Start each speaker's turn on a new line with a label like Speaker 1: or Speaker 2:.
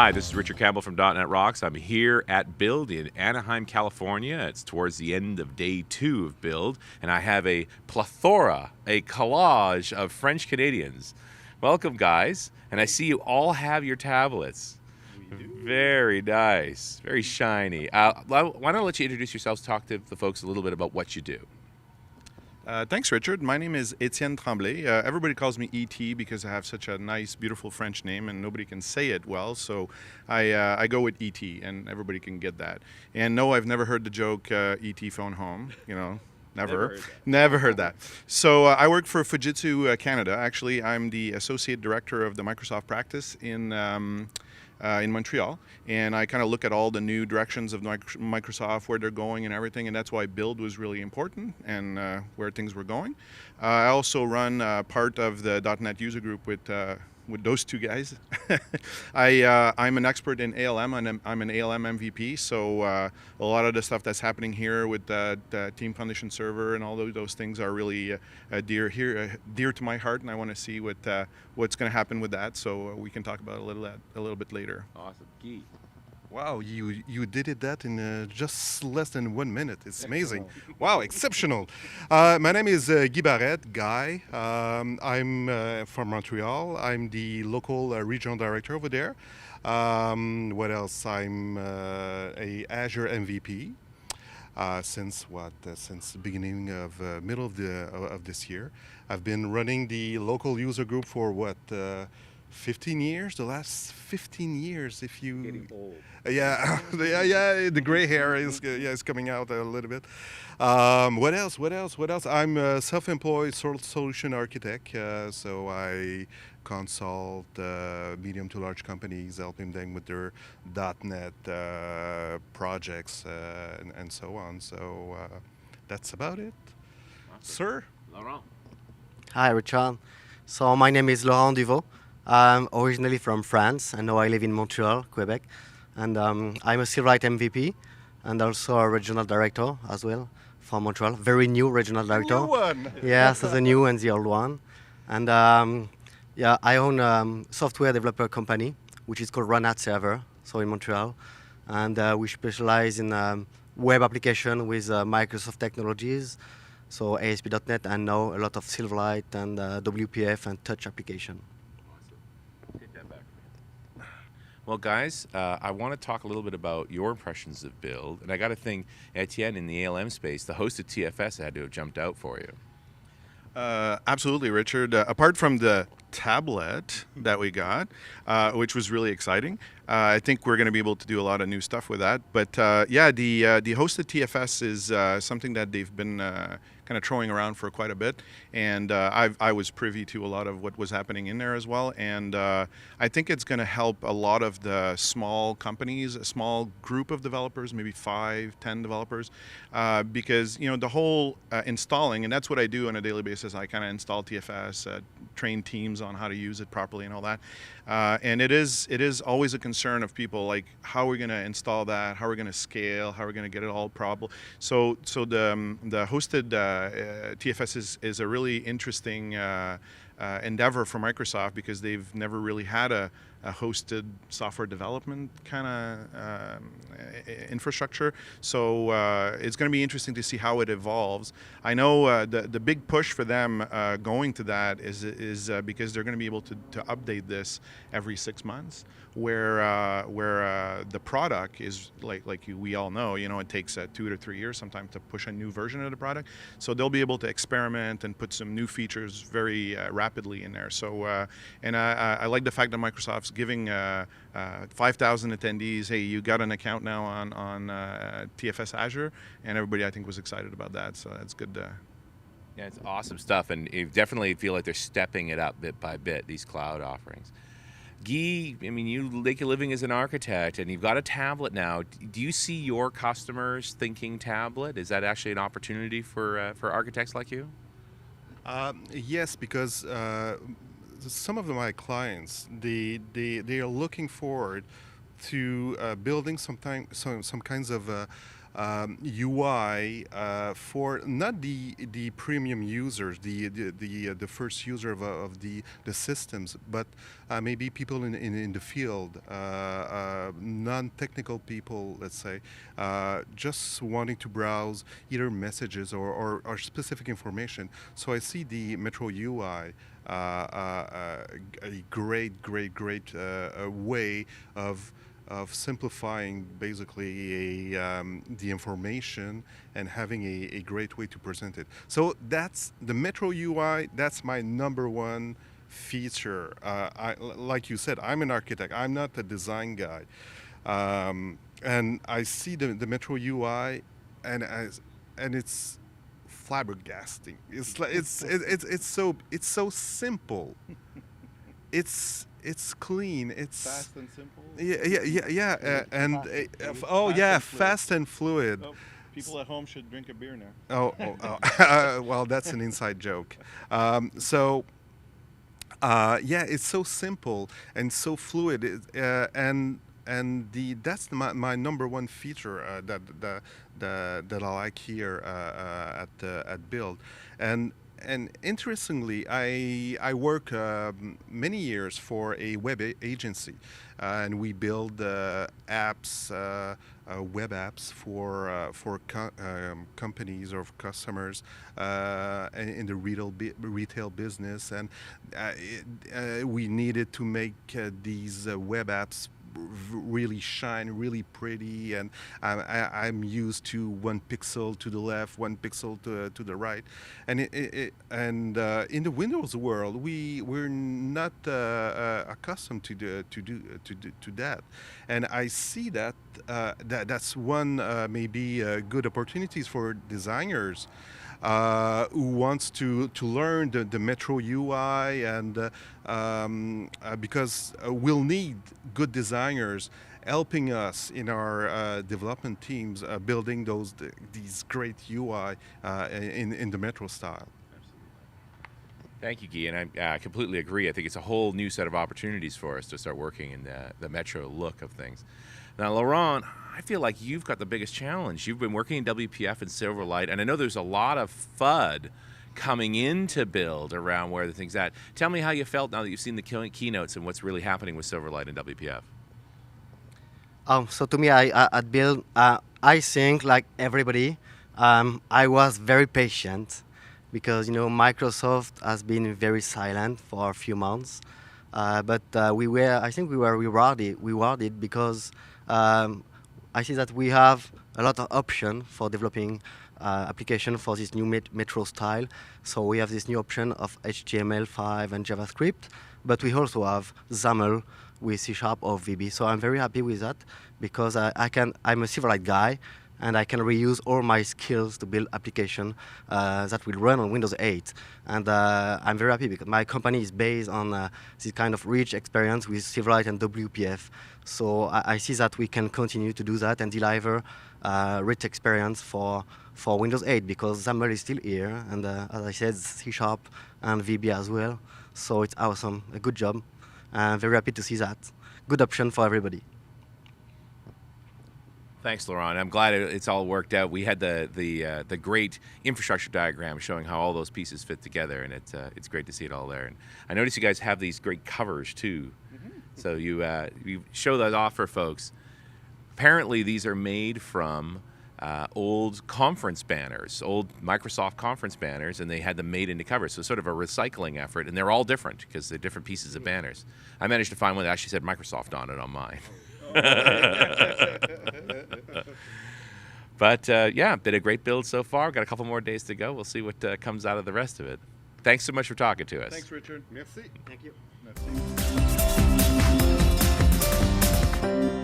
Speaker 1: Hi, this is Richard Campbell from DotNetRocks. I'm here at Build in Anaheim, California. It's towards the end of day 2 of Build, and I have a plethora, a collage of French Canadians. Welcome, guys. And I see you all have your tablets. Very nice, very shiny. Why don't I let you introduce yourselves, talk to the folks a little bit about what you do.
Speaker 2: Thanks, Richard. My name is Etienne Tremblay. Everybody calls me ET because I have such a nice, beautiful French name, and nobody can say it well. So I go with ET, and everybody can get that. And no, I've never heard the joke ET phone home. You know, never heard that. So I work for Fujitsu Canada. Actually, I'm the associate director of the Microsoft practice in Montreal, and I kind of look at all the new directions of Microsoft, where they're going and everything, and that's why Build was really important and where things were going. I also run part of the .NET user group with those two guys. I'm an expert in ALM, and I'm an ALM MVP, so a lot of the stuff that's happening here with the Team Foundation Server and all those things are really dear to my heart, and I want to see what's going to happen with that, so we can talk about a little bit later.
Speaker 1: Awesome. Guy.
Speaker 3: Wow, you did that in just less than 1 minute. It's amazing. Wow, exceptional. My name is Guy Barrette, Guy. I'm from Montreal. I'm the local regional director over there. What else? I'm a Azure MVP since the beginning of middle of this year. I've been running the local user group for 15 years, the last 15 years, if you...
Speaker 1: Getting old.
Speaker 3: Yeah, the gray hair is coming out a little bit. What else? I'm a self-employed solution architect, so I consult medium to large companies, helping them with their .NET projects and so on. So that's about it.
Speaker 1: Awesome.
Speaker 3: Sir?
Speaker 1: Laurent.
Speaker 4: Hi, Richard. So my name is Laurent Duveau. I'm originally from France, and now I live in Montreal, Quebec. And I'm a Silverlight MVP and also a regional director as well for Montreal. Very new regional director.
Speaker 3: New one!
Speaker 4: Yes, the new and the old one. And I own a software developer company, which is called Run at Server, so in Montreal. And we specialize in web application with Microsoft technologies, so ASP.NET, and now a lot of Silverlight and WPF and Touch application.
Speaker 1: Take that back. Well, guys, I want to talk a little bit about your impressions of Build, and I got to think, Etienne, in the ALM space, the hosted TFS had to have jumped out for you.
Speaker 2: Absolutely, Richard. Apart from the tablet that we got, which was really exciting, I think we're going to be able to do a lot of new stuff with that. But yeah, the hosted TFS is something that they've been kind of throwing around for quite a bit, and I was privy to a lot of what was happening in there as well. And I think it's going to help a lot of the small companies, a small group of developers, maybe 5, 10 developers, because the whole installing, and that's what I do on a daily basis. I kind of install TFS, train teams on how to use it properly and all that. And it is always a concern of people, like how we're going to install that, how we're going to scale, how we're going to get it all proper. So the hosted TFS is a really interesting endeavor for Microsoft, because they've never really had a hosted software development kind of infrastructure. So it's going to be interesting to see how it evolves. I know the big push for them going to that is because they're going to be able to update this every 6 months, where the product is like we all know, it takes 2 to 3 years sometimes to push a new version of the product. So they'll be able to experiment and put some new features very rapidly in there. So and I like the fact that Microsoft's giving 5,000 attendees, hey, you got an account now on TFS Azure, and everybody I think was excited about that. So that's good.
Speaker 1: Yeah, it's awesome stuff, and you definitely feel like they're stepping it up bit by bit, these cloud offerings. Guy, I mean, you make a living as an architect, and you've got a tablet now. Do you see your customers thinking tablet? Is that actually an opportunity for architects like you?
Speaker 3: Yes, because some of my clients, they are looking forward to building some kinds of UI for not the premium users, the first user of the systems, but maybe people in the field, non-technical people, let's say, just wanting to browse either messages or specific information. So I see the Metro UI a great way of simplifying basically the information and having a great way to present it. So that's the Metro UI. That's my number one feature. Like you said, I'm an architect. I'm not a design guy, and I see the Metro UI, and it's flabbergasting. It's so simple. It's clean. It's
Speaker 2: Fast and simple.
Speaker 3: Fast and fluid.
Speaker 2: Oh, people at home should drink a beer now.
Speaker 3: Well, that's an inside joke. It's so simple and so fluid, that's my number one feature that I like here at Build. And interestingly, I work many years for a web agency, and we build apps, web apps for companies or customers in the retail business, and we needed to make these web apps really shine, really pretty, and I'm used to 1 pixel to the left, 1 pixel to the right, and in the Windows world we're not accustomed to that, and I see that's one maybe good opportunities for designers who wants to learn the Metro UI, and because we'll need good designers helping us in our development teams building these great UI in the Metro style.
Speaker 1: Thank you, Guy, and I completely agree. I think it's a whole new set of opportunities for us to start working in the Metro look of things. Now, Laurent, I feel like you've got the biggest challenge. You've been working in WPF and Silverlight, and I know there's a lot of FUD coming into Build around where the thing's at. Tell me how you felt now that you've seen the keynotes and what's really happening with Silverlight and WPF.
Speaker 4: So to me, at Build, I think like everybody, I was very patient because Microsoft has been very silent for a few months, but I think we were rewarded because I see that we have a lot of options for developing application for this new Metro style. So we have this new option of HTML5 and JavaScript, but we also have XAML with C# or VB. So I'm very happy with that because I'm a Silverlight guy, and I can reuse all my skills to build application that will run on Windows 8. And I'm very happy because my company is based on this kind of rich experience with Silverlight and WPF. So I see that we can continue to do that and deliver rich experience for Windows 8 because XAML is still here, and as I said, C# and VB as well. So it's awesome, a good job. I'm very happy to see that. Good option for everybody.
Speaker 1: Thanks, Laurent. I'm glad it's all worked out. We had the great infrastructure diagram showing how all those pieces fit together, and it's great to see it all there. And I noticed you guys have these great covers too. Mm-hmm. So you show that off for folks. Apparently, these are made from old conference banners, old Microsoft conference banners, and they had them made into covers. So sort of a recycling effort, and they're all different because they're different pieces of banners. I managed to find one that actually said Microsoft on it on mine. But been a great build so far. We've got a couple more days to go. We'll see what comes out of the rest of it. Thanks so much for talking to us.
Speaker 2: Thanks, Richard. Merci.
Speaker 4: Thank you.
Speaker 2: Merci.